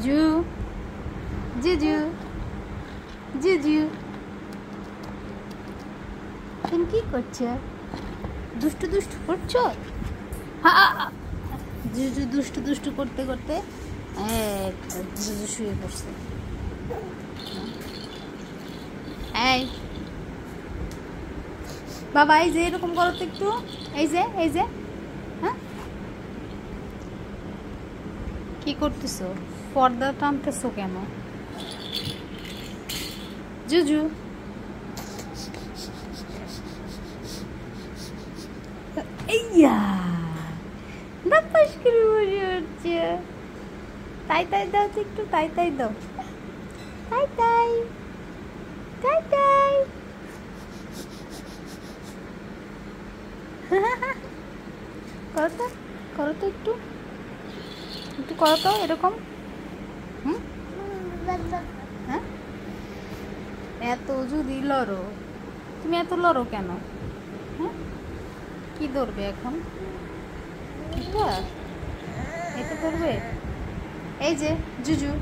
জুজু জুজু জুজু তুমি কি করছো? দুষ্টু দুষ্টু করছো? জুজু দুষ্টু দুষ্টু করতে করতে জুজু শুয়ে পড়ছে। এই বাবা, এই যে এরকম করো তো একটু। এই যে হ্যাঁ, কি করতেছো? পর্দা টানতেছো কেন? জুজু এইয়া বাপাস করে বসে উঠছে। তাই তাই দাও তো একটু, তাই তাই দাও, তাই তাই তাই তাই। করো তো, করো তো একটু, একটু করো তো এরকম। হ্যাঁ, এত যদি লড়ো, তুমি এত লড়ো কেন? হ্যাঁ, কি ধরবে এখন? এটা ধরবে? এই যে জুজু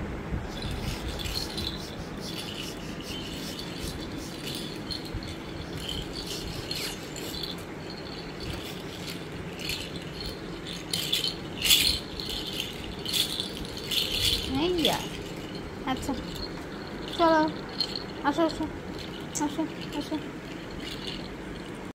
এইয়া। আচ্ছা চলো, আসো আসো আসো আসো।